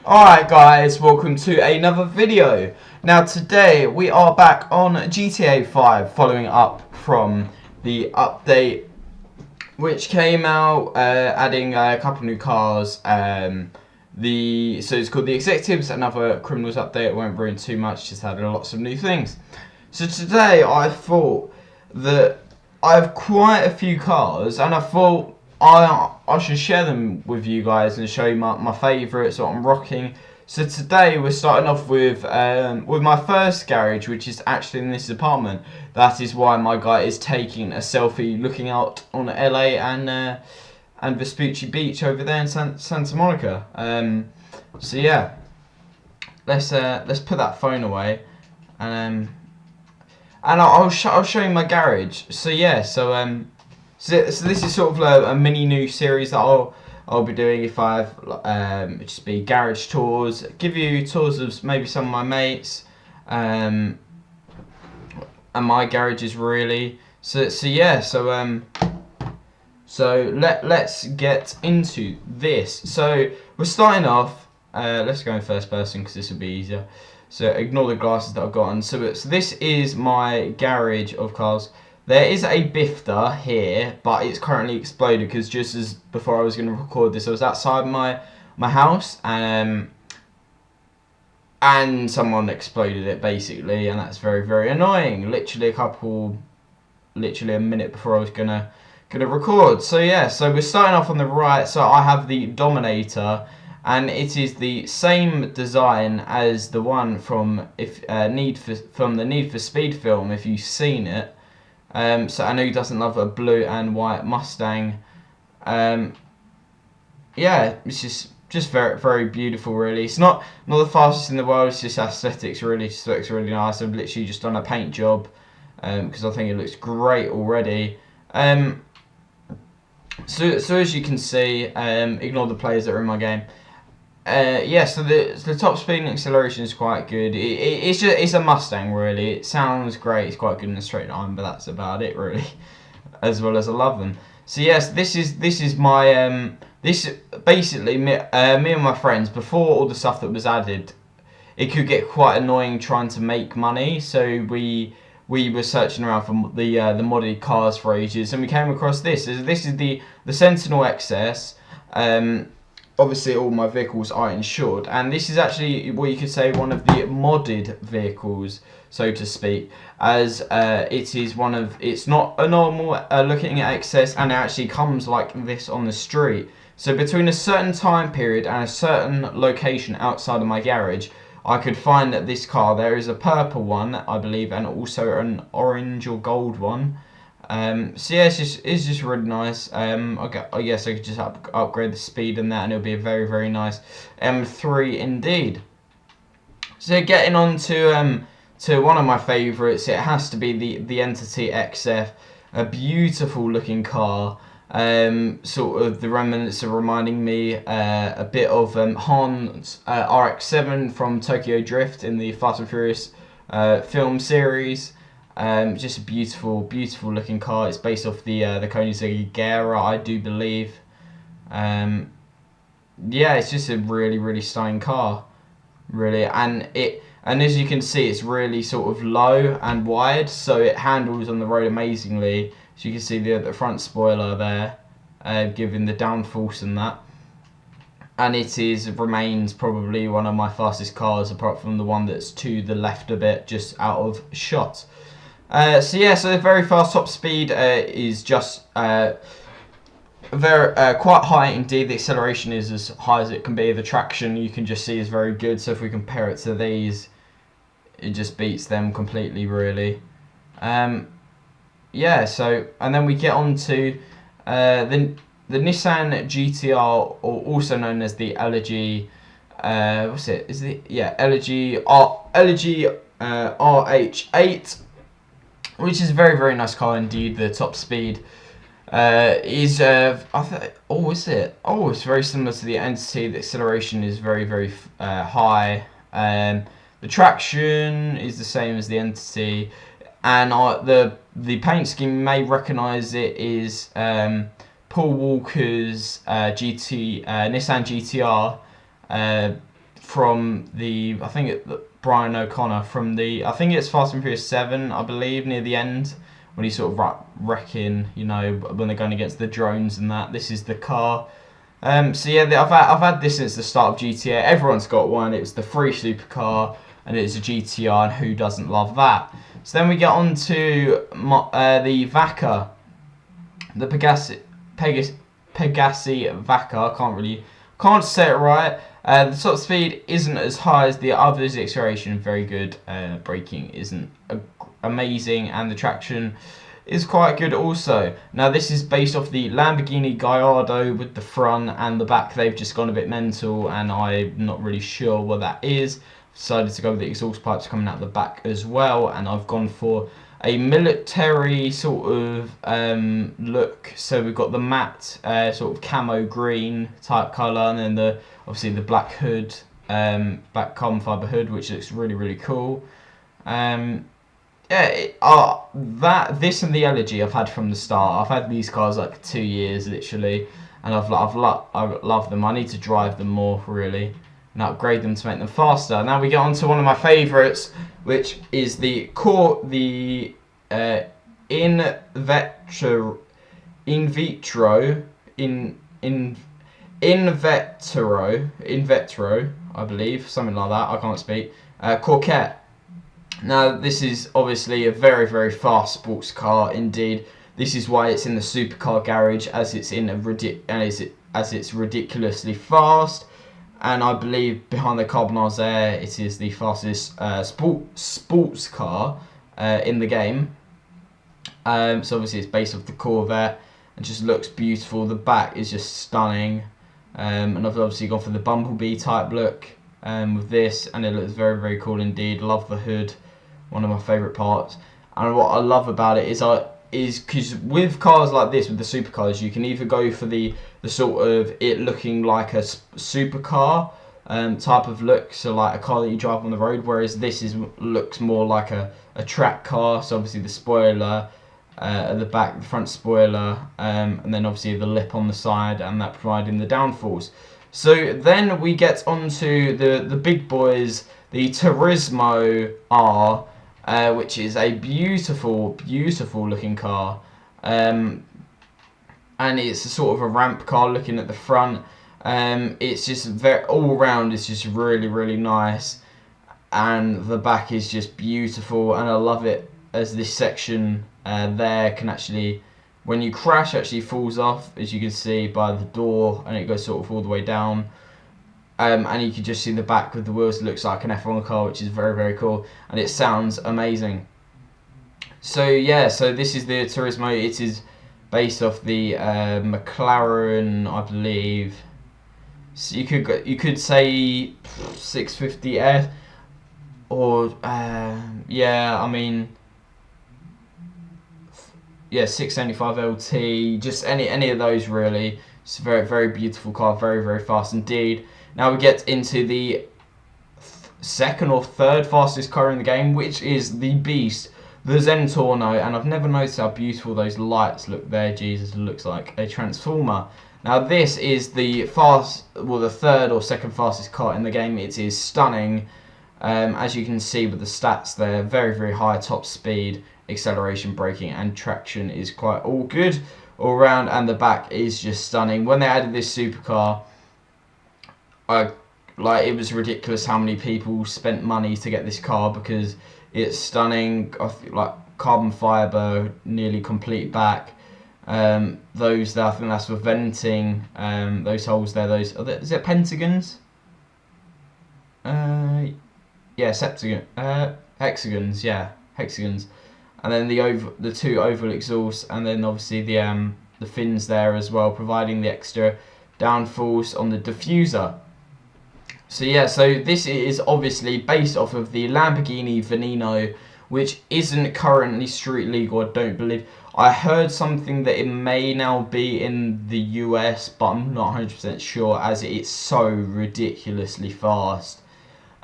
Alright guys, welcome to another video. Now today we are back on GTA 5 following up from the update which came out adding a couple new cars. So it's called the Executives, another criminals update. I won't ruin too much, just added lots of new things. So today I thought that I have quite a few cars and I thought I should share them with you guys and show you my favourites, what I'm rocking. So today we're starting off with my first garage, which is actually in this apartment. That is why my guy is taking a selfie looking out on LA and Vespucci Beach over there in Santa Monica. So yeah, let's put that phone away and I'll show you my garage. So yeah, so this is sort of a mini new series that I'll be doing if I've just be garage tours, give you tours of maybe some of my mates, and my garages really. So yeah, so let's get into this. So we're starting off. Let's go in first person because this will be easier. So ignore the glasses that I've got on. So this is my garage of cars. There is a Bifter here, but it's currently exploded because just as before I was going to record this, I was outside my house and someone exploded it basically, and that's very, very annoying. Literally a minute before I was gonna record. So yeah, so we're starting off on the right. So I have the Dominator, and it is the same design as the one from the Need for Speed film, if you've seen it. So I know he doesn't love a blue and white Mustang. Yeah, it's just very, very beautiful really. It's not the fastest in the world, it's just aesthetics really, it just looks really nice. I've literally just done a paint job because I think it looks great already. So as you can see, ignore the players that are in my game. Yeah, so the top speed and acceleration is quite good. It's a Mustang really. It sounds great. It's quite good in a straight line, but that's about it really. As well as I love them. So yes, this is my this basically me and my friends, before all the stuff that was added, it could get quite annoying trying to make money. So we were searching around for the modded cars for ages, and we came across this. This is the Sentinel XS. Obviously all my vehicles are insured, and this is actually what you could say one of the modded vehicles, so to speak, as it's not a normal looking at XS, and it actually comes like this on the street. So between a certain time period and a certain location outside of my garage, I could find that this car, there is a purple one I believe, and also an orange or gold one. So yeah, it's just really nice. I guess I could just upgrade the speed and that, and it'll be a very, very nice M3 indeed. So getting on to one of my favourites, it has to be the Entity XF, a beautiful looking car. Sort of the remnants are reminding me a bit of Han's RX-7 from Tokyo Drift in the Fast and Furious film series. Just a beautiful, beautiful looking car. It's based off the Koenigsegg Agera, I do believe. Yeah, it's just a really, really stunning car, really. And as you can see, it's really sort of low and wide, so it handles on the road amazingly. So you can see the front spoiler there, giving the downforce and that. And remains probably one of my fastest cars, apart from the one that's to the left a bit, just out of shot. So yeah, so the very fast top speed is just quite high indeed. The acceleration is as high as it can be. The traction you can just see is very good. So if we compare it to these, it just beats them completely, really. Yeah. So and then we get on to the Nissan GTR, or also known as the Elegy. What's it? Is it? Yeah, Elegy RH8. Which is a very, very nice car indeed. The top speed is it's very similar to the Entity. The acceleration is very, very high. The traction is the same as the Entity, and the paint scheme, you may recognise it, is Paul Walker's Nissan GTR from the, I think Brian O'Connor from the, I think it's Fast and Furious 7, I believe, near the end, when he's sort of wrecking, you know, when they're going against the drones and that. This is the car. So yeah, I've had this since the start of GTA. Everyone's got one. It was the free supercar, and it's a GTR, and who doesn't love that? So then we get on to the Vaca, the Pegassi Vaca. Can't say it right. The top speed isn't as high as the others. The acceleration very good. Braking isn't amazing, and the traction is quite good also. Now this is based off the Lamborghini Gallardo with the front and the back. They've just gone a bit mental, and I'm not really sure what that is. Decided to go with the exhaust pipes coming out the back as well, and I've gone for a military sort of look. So we've got the matte sort of camo green type colour, and then obviously the black hood, black carbon fibre hood, which looks really cool. This and the Elegy I've had from the start. I've had these cars like 2 years literally, and I love them. I need to drive them more really, and upgrade them to make them faster. Now we get on to one of my favourites, which is the Invetro, I believe, something like that. I can't speak. Corvette. Now this is obviously a very fast sports car indeed. This is why it's in the supercar garage, as it's ridiculously fast. And I believe behind the carbonized air, it is the fastest sports car in the game. So obviously it's based off the Corvette. It just looks beautiful. The back is just stunning. And I've obviously gone for the Bumblebee type look with this, and it looks very cool indeed. Love the hood, one of my favourite parts. And what I love about it is because with cars like this, with the supercars, you can either go for the sort of it looking like a supercar type of look, so like a car that you drive on the road, whereas this looks more like a track car. So obviously the spoiler at the back, the front spoiler, and then obviously the lip on the side, and that providing the downforce. So then we get onto the big boys, the Turismo R, which is a beautiful looking car, and it's a sort of a ramp car. Looking at the front, it's just all around. It's just really nice, and the back is just beautiful, and I love it as this section there can actually, when you crash, actually falls off, as you can see by the door, and it goes sort of all the way down. And you can just see the back with the wheels. It looks like an F1 car, which is very cool, and it sounds amazing. So yeah, so this is the Turismo. It is based off the McLaren, I believe. So you could say 650S, or yeah, I mean, yeah, 675 LT, just any of those really. It's a very beautiful car, very fast indeed. Now we get into the second or third fastest car in the game, which is the beast, the Zentorno, and I've never noticed how beautiful those lights look there. Jesus, it looks like a transformer. Now this is the third or second fastest car in the game. It is stunning, as you can see with the stats there. Very high top speed, acceleration, braking, and traction is quite all good all round, and the back is just stunning. When they added this supercar, it was ridiculous how many people spent money to get this car, because it's stunning. Like carbon fibre, nearly complete back. Those there, I think that's for venting. Those holes there, is it pentagons? Yeah, hexagons. Yeah, hexagons. And then the two oval exhausts, and then obviously the fins there as well, providing the extra downforce on the diffuser. So yeah, so this is obviously based off of the Lamborghini Veneno, which isn't currently street legal, I don't believe. I heard something that it may now be in the US, but I'm not 100% sure, as it's so ridiculously fast.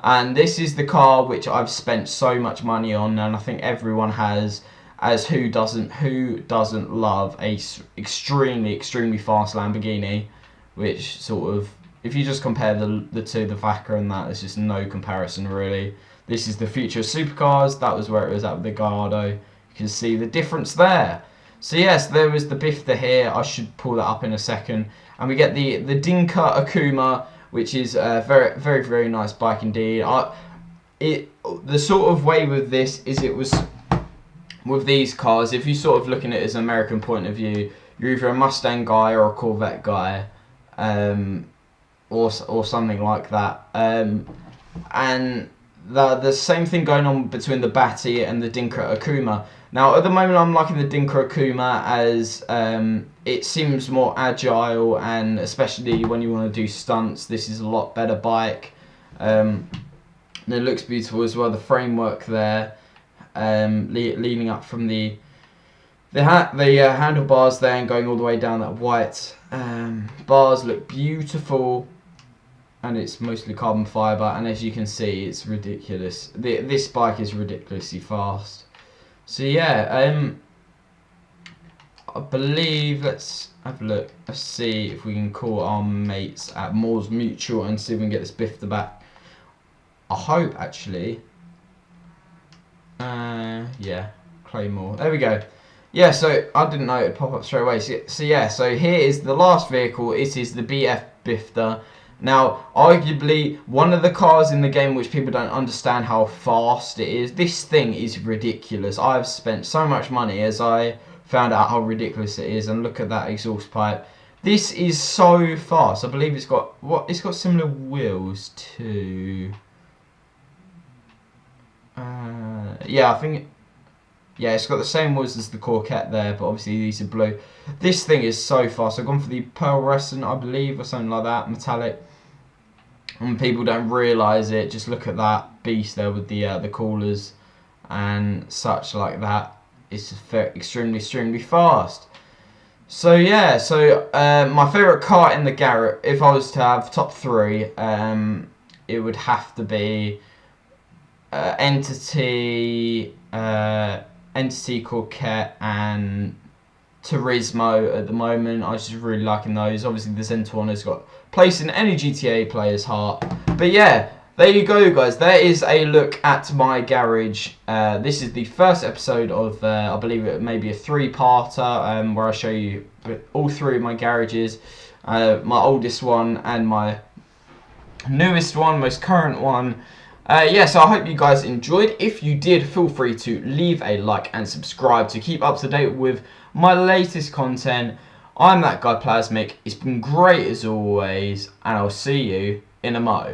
And this is the car which I've spent so much money on, and I think everyone has, as who doesn't love a extremely fast Lamborghini, which sort of if you just compare the two, the Vaca and that, there's just no comparison really. This is the future of supercars. That was where it was at with the Gallardo. You can see the difference there. So yes, there was the Bifta here. I should pull that up in a second. And we get the Dinka Akuma, which is a very, very, very nice bike indeed. The sort of way with this is it was with these cars, if you sort of looking at it as an American point of view, you're either a Mustang guy or a Corvette guy, or something like that. And the same thing going on between the Batty and the Dinka Akuma. Now, at the moment, I'm liking the Dinka Akuma as it seems more agile, and especially when you want to do stunts, this is a lot better bike. And it looks beautiful as well. The framework there, leaning up from the handlebars there and going all the way down that white bars look beautiful. And it's mostly carbon fibre, and as you can see, it's ridiculous. This bike is ridiculously fast. So yeah, I believe, let's have a look. Let's see if we can call our mates at Moore's Mutual and see if we can get this Bifta back. I hope, actually. Yeah, Claymore. There we go. Yeah, so I didn't know it'd pop up straight away. So yeah, so here is the last vehicle. It is the BF Bifta. Now, arguably, one of the cars in the game which people don't understand how fast it is. This thing is ridiculous. I've spent so much money as I found out how ridiculous it is. And look at that exhaust pipe. This is so fast. I believe it's got it's got similar wheels to. Yeah, I think. Yeah, it's got the same wheels as the Corvette there, but obviously these are blue. This thing is so fast. I've gone for the pearlescent, I believe, or something like that, metallic. And people don't realise it. Just look at that beast there with the coolers and such like that. It's extremely, extremely fast. So yeah, so my favourite car in the garage, if I was to have top three, it would have to be Entity. Entity, Corvette, and Turismo at the moment. I was just really liking those. Obviously, the Zentorno has got place in any GTA player's heart. But yeah, there you go, guys. There is a look at my garage. This is the first episode of, I believe it may be a three-parter, where I show you all three of my garages. My oldest one and my newest one, most current one. Yeah, so I hope you guys enjoyed. If you did, feel free to leave a like and subscribe to keep up to date with my latest content. I'm ThatGuyPlazmic. It's been great as always, and I'll see you in a mo.